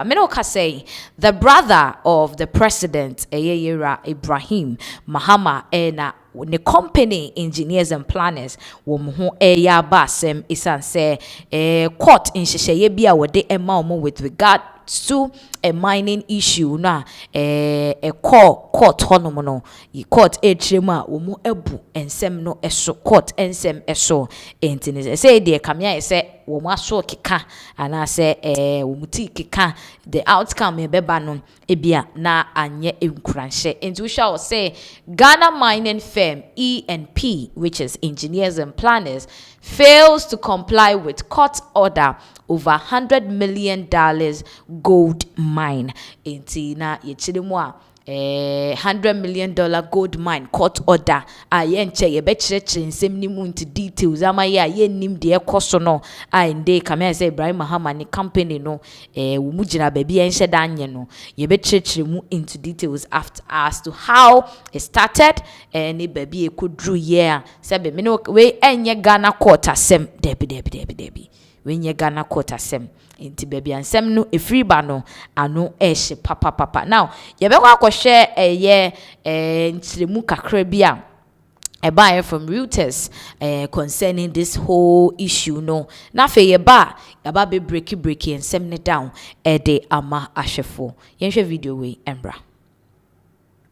Aminoka say the brother of the president, Ibrahim, Mahama, and the company engineers and planners wo ya ba sem isan say court in sheye bia wo de ema with regard to a mining issue na court honomo no court etrema wo mu ebu ensem no eso court ensem eso entini say de kamia say wo mu aso keka ana say wo muti keka the outcome beba no ebia na anye enkuranhye enti we shall say Ghana mining firm E&P, which is engineers and planners, fails to comply with court order over $100 million gold mine. Intina yechirimwa $100 million gold mine court order. Ayenche yebechire nsem ni mu into details. Ama ye nim de ekoso no. Inde kame say Ibrahim Mahama ni company no mu gina baby enhye danye no. Yebechire mu into details after as to how it started and baby e kudru year. Sebe me no we enye Ghana court asem debi. We nye Ghana court asem. Inti baby ansem no efiri ba no ano ehye papa now yebekwa akwohwe ntiremu kakra bia a buyer from Reuters concerning this whole issue no na fe yeba be breaky ensem ne down de ama ahwefo yenhwe video we embra.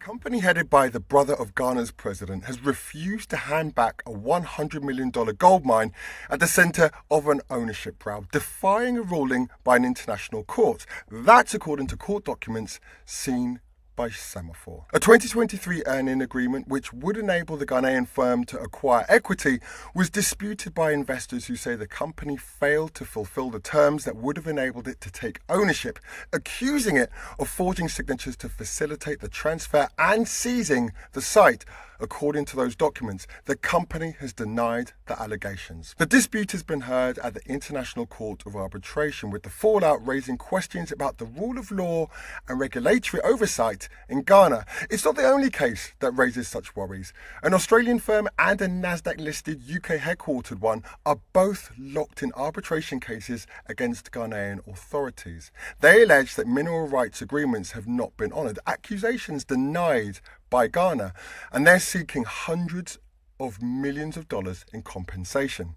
Company headed by the brother of Ghana's president has refused to hand back a $100 million gold mine at the center of an ownership row, defying a ruling by an international court. That's according to court documents seen by Semaphore. A 2023 earn-in agreement which would enable the Ghanaian firm to acquire equity was disputed by investors who say the company failed to fulfill the terms that would have enabled it to take ownership, accusing it of forging signatures to facilitate the transfer and seizing the site. According to those documents, the company has denied the allegations. The dispute has been heard at the International Court of Arbitration, with the fallout raising questions about the rule of law and regulatory oversight in Ghana. It's not the only case that raises such worries. An Australian firm and a Nasdaq-listed UK-headquartered one are both locked in arbitration cases against Ghanaian authorities. They allege that mineral rights agreements have not been honoured, accusations denied by Ghana, and they're seeking hundreds of millions of dollars in compensation.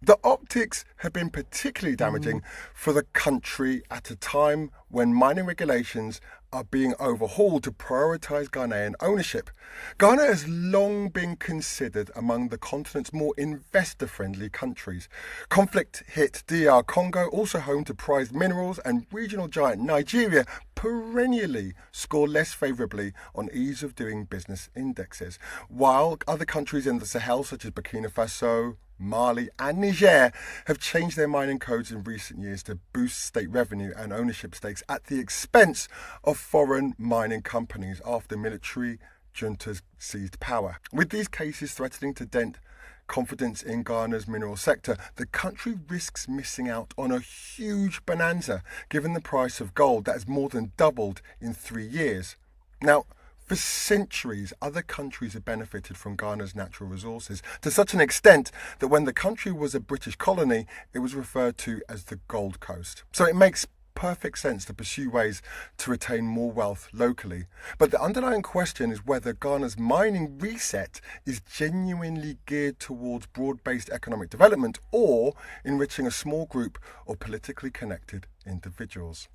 The optics have been particularly damaging for the country at a time when mining regulations are being overhauled to prioritise Ghanaian ownership. Ghana has long been considered among the continent's more investor-friendly countries. Conflict-hit DR Congo, also home to prized minerals, and regional giant Nigeria perennially score less favourably on ease of doing business indexes, while other countries in the Sahel, such as Burkina Faso, Mali and Niger, have changed their mining codes in recent years to boost state revenue and ownership stakes at the expense of foreign mining companies after military juntas seized power. With these cases threatening to dent confidence in Ghana's mineral sector, the country risks missing out on a huge bonanza given the price of gold that has more than doubled in 3 years. Now, for centuries, other countries have benefited from Ghana's natural resources to such an extent that when the country was a British colony, it was referred to as the Gold Coast. So it makes perfect sense to pursue ways to retain more wealth locally. But the underlying question is whether Ghana's mining reset is genuinely geared towards broad-based economic development or enriching a small group of politically connected individuals.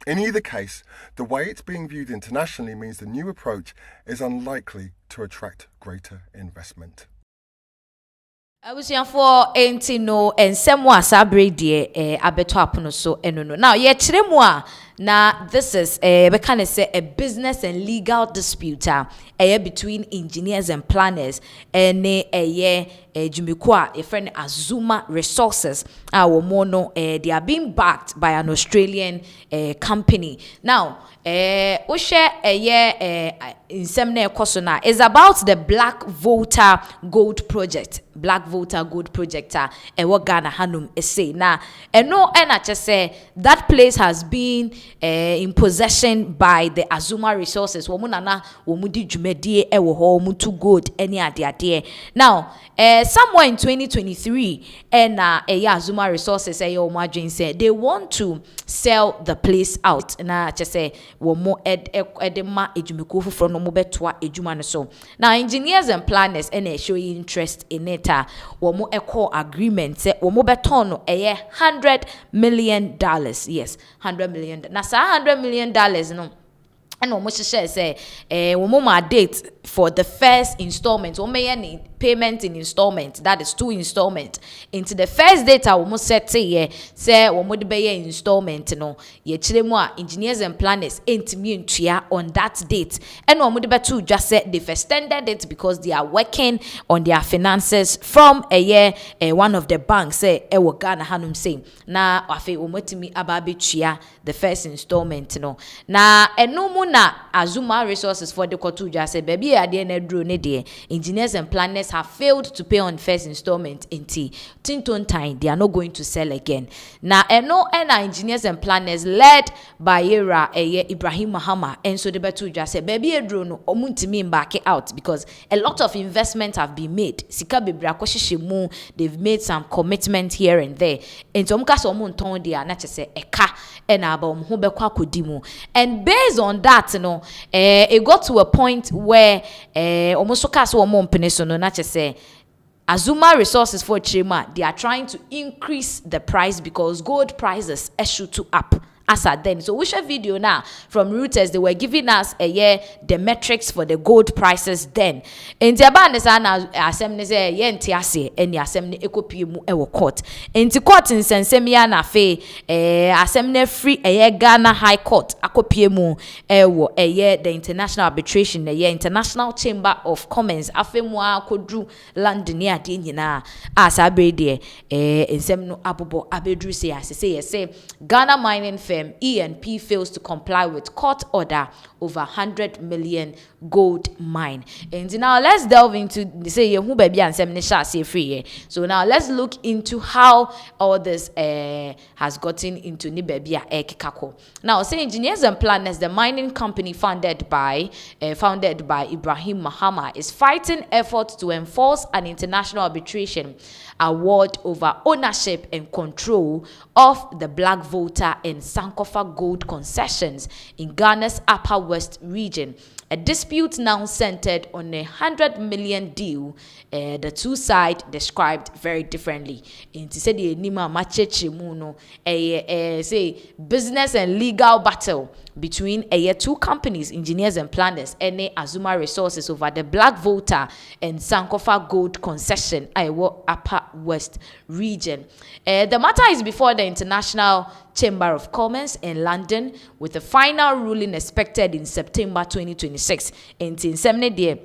In either case, the way it's being viewed internationally means the new approach is unlikely to attract greater investment. Abusianfo enti no ensemu asabre die abeto apono so enono. Now ye chiremu a na this is we can say a business and legal dispute between engineers and planners ene Jumiko a friend Azuma Resources our mono they are being backed by an Australian company. Now we share in Semne Kosona is about the Black Volta gold project. Black Volta gold project what Ghana Hanum say now no just say that place has been in possession by the Azuma Resources womunana womudi jumedie ewo ho mutu gold any ade now somewhere in 2023 and Azuma Resources said they want to sell the place out na just say womo edema ejumeko fufro no mo betwa ejuma no so. Now engineers and planners show interest in it womo eco agreement say womo beton no $100 million. Yes, $100 million. Na sa $100 million no. And almost say my date for the first installment. Any payment in installment, that is 2 installment. Into the first date I almost said say installment no ye chile engineers and planners ain't on that date. And too just said they've extended it because they are working on their finances from a year one of the banks say Ghana hanum say na afi omotimi ababe the first installment no na na Azuma Resources for the Kotuja said, baby, at the end of engineers and planners have failed to pay on first installment in Tinton time. They are not going to sell again. Now, engineers and planners led by Ibrahim Mahama, and so the Batuja said, baby, a drone omuntimi back out because a lot of investment have been made. Sika Bibra they've made some commitment here and there. And so Mukasomun they are not just say eka and abom hubekwa kudimu. And based on that, it got to a point where almost not just say Azuma Resources for Chima, they are trying to increase the price because gold prices shoot up. As at then, so we share video now from Reuters. They were giving us the metrics for the gold prices then. In the band, assembly say yentiase and the assembly ekopiemu ewo court. In the court in Sensemia na fe assembly free Ghana High Court akopiemu ewo the international arbitration international chamber of commerce afemwa kodru London ya de nyina asabre de ensem no abobo abedru say Ghana mining firm E&P fails to comply with court order over 100 million gold mine. And now let's delve into say who baby and say free. So now let's look into how all this has gotten into ni baby kikako. Now say engineers and planners, the mining company founded by Ibrahim Mahama, is fighting efforts to enforce an international arbitration award over ownership and control of the Black Volta and Sankofa gold concessions in Ghana's Upper West region. A dispute now centered on a $100 million deal. The two sides described very differently. In to say the Nima Machechi Muno, say business and legal battle between two companies, engineers and planners, Azuma Resources over the Black Volta and Sankofa gold concession, Upper West region. The matter is before the International Chamber of Commerce in London, with the final ruling expected in September 2026. In 70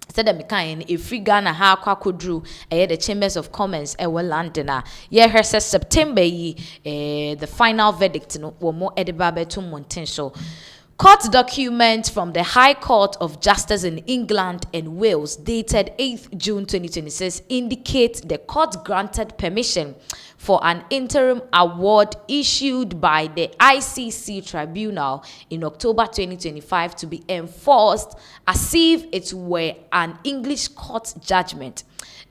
said the mekain if free Ghana ha kwakodru the Chambers of Commerce London her says September the final verdict no wo mo edibabe to montenso. Court documents from the High Court of Justice in England and Wales dated 8th June 2026 indicate the court granted permission for an interim award issued by the ICC tribunal in October 2025 to be enforced as if it were an English court judgment.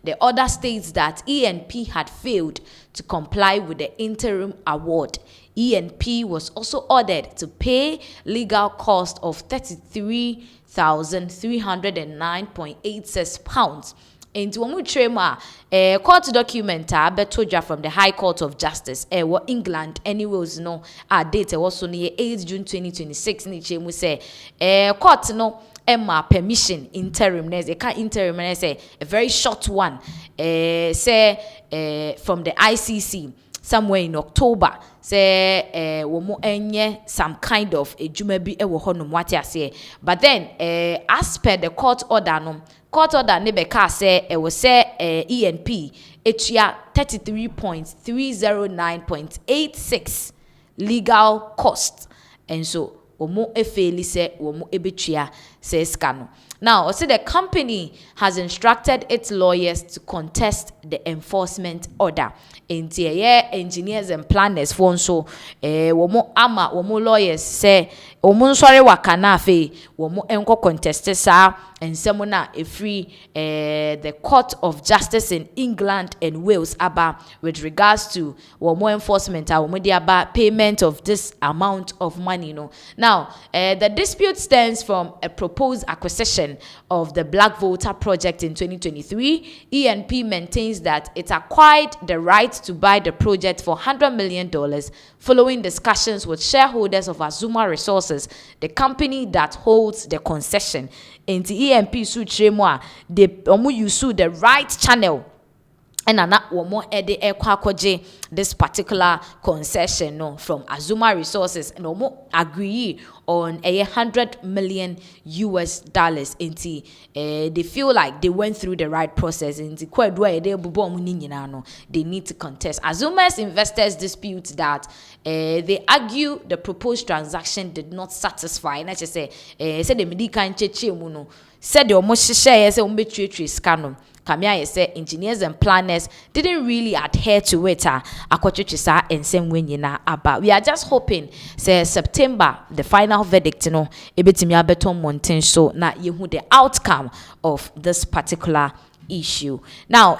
The order states that E&P had failed to comply with the interim award. E&P was also ordered to pay legal cost of £33,309.86. Into Trema, a court document betoja from the High Court of Justice, England, anyways, no, date also near 8 June 2026. Nichemu say, court no. Emma permission interim interim say a very short one say from the ICC somewhere in October say womo enye some kind of a jumebi ewo honum what ya say, but then as per the court order nebeka say was say E&P etua 33.309.86 legal cost, and so omo efeli se omo ebetua se scano. Now, also the company has instructed its lawyers to contest the enforcement order. Engineers and planners for so womo ama womo lawyers say womo sorry wakana afi womo enko contest sa ensemo na free the Court of Justice in England and Wales aba with regards to womo enforcement womo di aba payment of this amount of money. Now the dispute stems from a proposed acquisition of the Black Volta project in 2023. E&P maintains that it acquired the right to buy the project for $100 million following discussions with shareholders of Azuma Resources, the company that holds the concession. In the E&P suit they use the right channel and na womo ede ekwakoje this particular concession from Azuma Resources and womo agree on $100 million. They feel like they went through the right process they need to contest. Azuma's investors dispute that they argue the proposed transaction did not satisfy. And I just say the medical cheche muno said the almost share say scandal. Kamia say engineers and planners didn't really adhere to it. And same way about. We are just hoping say September the final verdict ebetimi abeton mountain so na yehu the outcome of this particular issue. Now